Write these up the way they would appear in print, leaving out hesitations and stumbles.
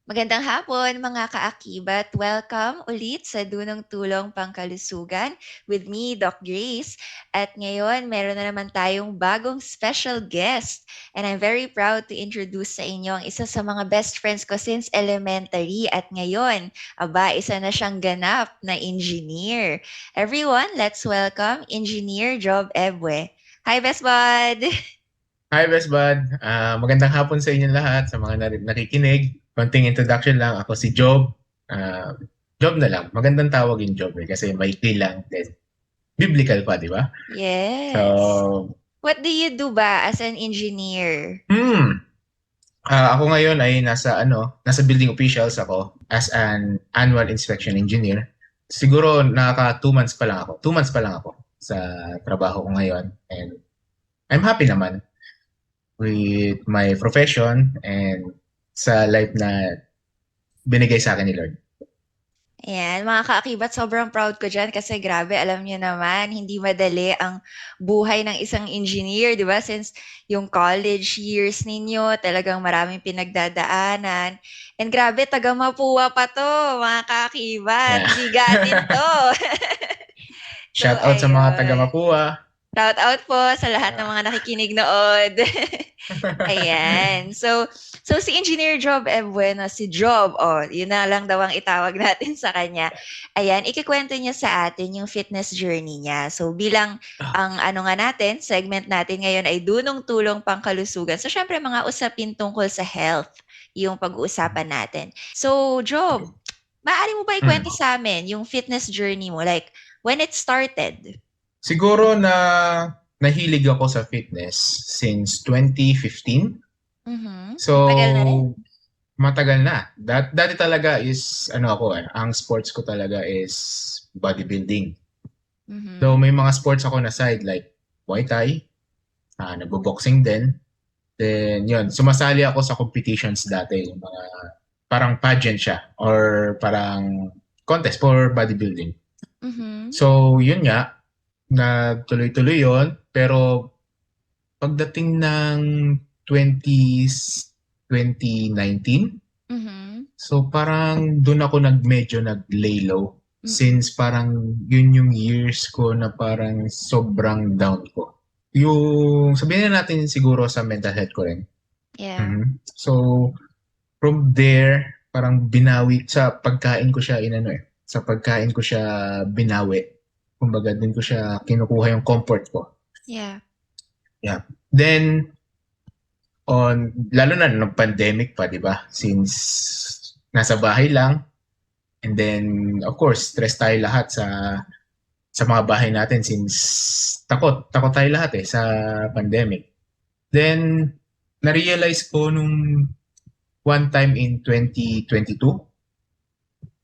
Magandang hapon mga kaakibat. Welcome ulit sa Dunong Tulong Pangkalusugan with me, Doc Grace. At ngayon, meron na naman tayong bagong special guest. And I'm very proud to introduce sa inyo ang isa sa mga best friends ko since elementary. At ngayon, isa na siyang ganap na engineer. Everyone, let's welcome Engineer Job Ebwe. Hi, Best Bud! Hi, Best Bud. Magandang hapon sa inyong lahat, sa mga nakikinig. Konting introduction lang. Ako si Job. Ah, Job na lang. Magandang tawagin Job kasi maikli lang. Then, biblical pa, di ba? Yes. So, What do you do ba as an engineer? hmm. Ako ngayon ay nasa building officials ako as an annual inspection engineer. Siguro nakaka 2 months pa lang ako. 2 months pa lang ako sa trabaho ko ngayon. And I'm happy naman with my profession and sa life na binigay sa akin ni Lord. Ayan, mga kaakibat, sobrang proud ko dyan kasi grabe, alam niyo naman, hindi madali ang buhay ng isang engineer, di ba? Since yung college years ninyo, talagang maraming pinagdadaanan. And grabe, taga Mapua pa to, mga kaakibat. Yeah. Bigatin to. So, Shout out sa mga taga ayun. Mapua. Shout out po sa lahat ng Ah. mga nakikinig nood. Ayan. So si Engineer Job Bueno, si Job, oh, yun na lang daw ang itawag natin sa kanya. Ayan, ikikwento niya sa atin yung fitness journey niya. So bilang ang ano nga natin, segment natin ngayon ay dunong tulong pangkalusugan. So syempre mga usapin tungkol sa health yung pag-uusapan natin. So Job, maaari mo ba Mm. ikwento sa amin yung fitness journey mo? Like, when it started? Siguro na nahilig ako sa fitness since 2015. Mhm. Matagal na rin. So, matagal na. Dati talaga is, ang sports ko talaga is bodybuilding. Though Mhm. may mga sports ako na side like Muay Thai, nagbo-boxing din. Then, yun, sumasali ako sa competitions dati. Yung mga parang pageant siya or parang contest for bodybuilding. Mhm. So, yun nga, nagtuloy-tuloy yun. Pero pagdating ng 2019, Mhm. so parang doon ako medyo nag-lay low. Mm. Since parang yun yung years ko na parang sobrang down ko. Yung sabihin na natin siguro sa mental health ko rin. Yeah. Mhm. So, from there, parang binawi sa pagkain ko siya sa pagkain ko siya binawi. Kumbaga din ko siya kinukuha yung comfort ko. Yeah. Yeah. Then lalo na nung pandemic pa, 'di ba? Since nasa bahay lang and then of course, stress tayo lahat sa mga bahay natin since takot tayo lahat sa pandemic. Then na-realize ko nung one time in 2022,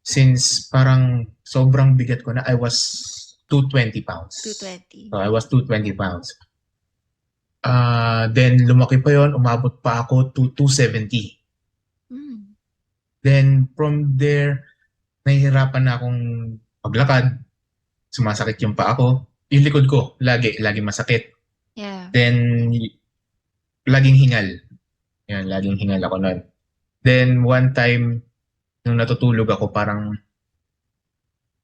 since parang sobrang bigat ko na, I was 220 pounds. 220. So I was 220 pounds. Then lumaki pa yon, umabot pa ako to 270. Mm. Then from there, nahihirapan na akong maglakad, sumasakit yung paa ko. Yung likod ko, lagi masakit. Yeah. Then laging hingal. Yan, laging hingal ako nun. Then one time, nung natutulog ako, parang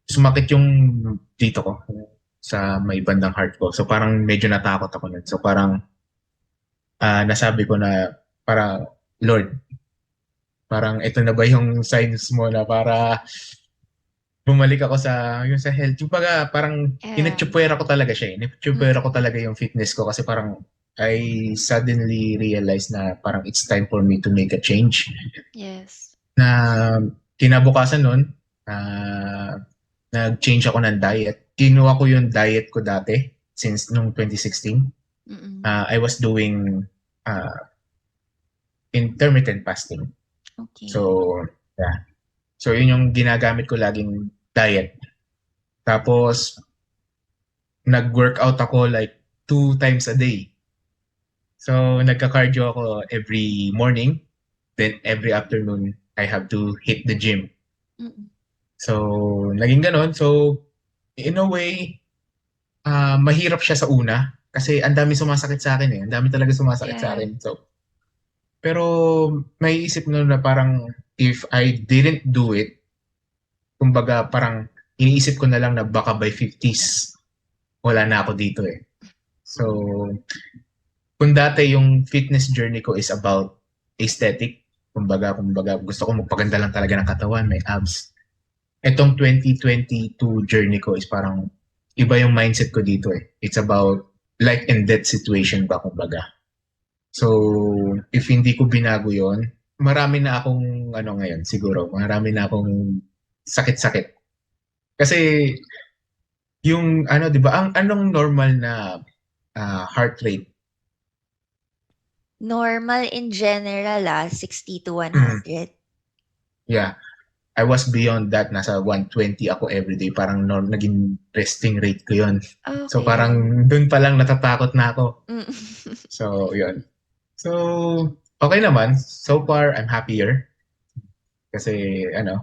sumakit yung dito ko sa may bandang heart ko. So parang medyo natakot ako nun. So parang nasabi ko na parang, Lord, parang ito na ba yung signs mo na para bumalik ako sa health. Yung parang Yeah. inatsupuera ko talaga siya. Inatsupuera ko Mm. talaga yung fitness ko kasi parang I suddenly realized na parang it's time for me to make a change. Yes. Na kinabukasan nun, uh, nag-change ako ng diet. Kinuha ko yung diet ko dati since nung 2016. Mm. I was doing uh, intermittent fasting. Okay. So, yeah. So, yun yung ginagamit ko laging diet. Tapos, nag-workout ako like 2 times a day. So, nagka-cardio ako every morning. Then, every afternoon, I have to hit the gym. Mm. So, naging ganon. So, in a way, mahirap siya sa una kasi ang dami sumasakit sa akin eh. Ang dami talaga sumasakit sa Yeah. akin. So, Pero may isip nun na parang if I didn't do it, kumbaga parang iniisip ko na lang na baka by 50s, wala na ako dito eh. So, kung dati yung fitness journey ko is about aesthetic, kumbaga gusto ko magpaganda lang talaga ng katawan, may abs. Etong 2022 journey ko is parang iba yung mindset ko dito eh. It's about life and death situation ba kumbaga. So, if hindi ko binago yon, marami na akong ano ngayon siguro, marami na akong sakit-sakit. Kasi yung ano, 'di ba, ang anong normal na heart rate? Normal in general, 60 to Mm, 100. yeah. I was beyond that. Nasa 120 ako everyday. Parang naging resting rate ko yon. So Okay. parang dun pa lang natatakot na ako. Mm. So, yun. So, okay naman. So far, I'm happier. Kasi, ano,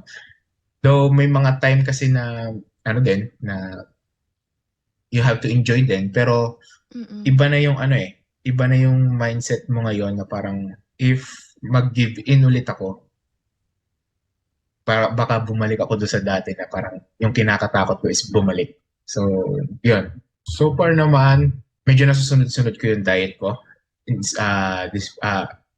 though may mga time kasi na, ano din, na you have to enjoy din. Pero, Mm. iba na yung, ano eh, iba na yung mindset mo ngayon na parang, if mag-give in ulit ako, para baka bumalik ako doon sa dati na parang yung kinakatakot ko is bumalik. So, yun. So far naman, medyo nasusunod-sunod ko yung diet ko.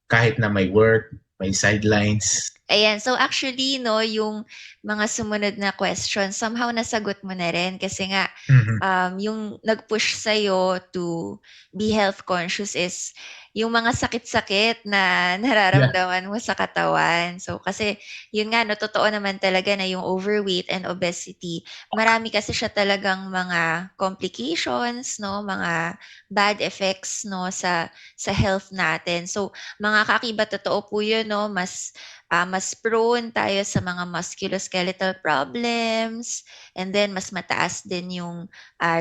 Kahit na may work, may sidelines. Ayan. So actually 'no, yung mga sumunod na question somehow nasagot mo na rin kasi nga, Mhm. yung nag-push sa'yo to be health conscious is yung mga sakit-sakit na Yeah. nararamdaman mo sa katawan. So kasi yun nga 'no, totoo naman talaga na yung overweight and obesity, marami kasi siya talagang mga complications 'no, mga bad effects 'no, sa health natin. So mga kaakibat, totoo po yun 'no, mas prone tayo sa mga musculoskeletal problems, and then mas mataas din yung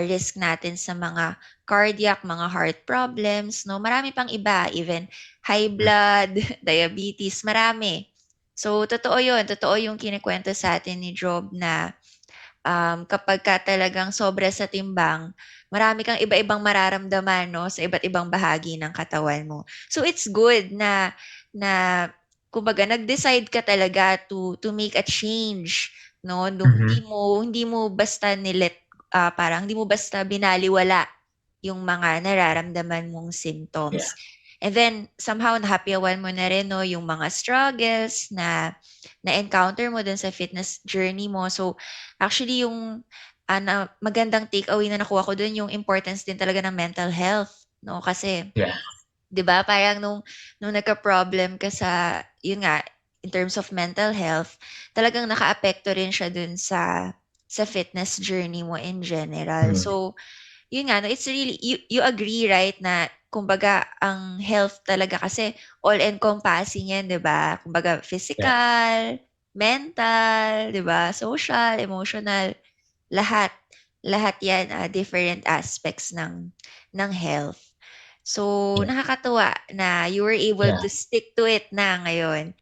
risk natin sa mga cardiac, mga heart problems, no? Marami pang iba, even high blood, diabetes, marami. So, totoo yun. Totoo yung kinikwento sa atin ni Job na kapag ka talagang sobra sa timbang, marami kang iba-ibang mararamdaman, no, sa iba't ibang bahagi ng katawan mo. So it's good na kumbaga nag-decide ka talaga to make a change, no? Mhm. Hindi mo basta parang hindi mo basta binaliwala yung mga nararamdaman mong Yeah. symptoms. And then somehow nahapiawan mo na rin no yung mga struggles na encounter mo dun sa fitness journey mo. So actually yung magandang takeaway na nakuha ko dun yung importance din talaga ng mental health, no? Kasi Yeah. 'di ba parang nung nagka-problem ka yun nga, in terms of mental health, talagang nakaapekto rin siya dun sa fitness journey mo in general. Mm. So, yun nga 'no, it's really you agree right na kumbaga ang health talaga kasi all-encompassing yan 'di ba? Kumbaga Yeah. physical, mental, 'di ba, social, emotional, lahat. Lahat yan, different aspects ng health. So, Yeah. nakakatuwa na you were able Yeah. to stick to it na ngayon.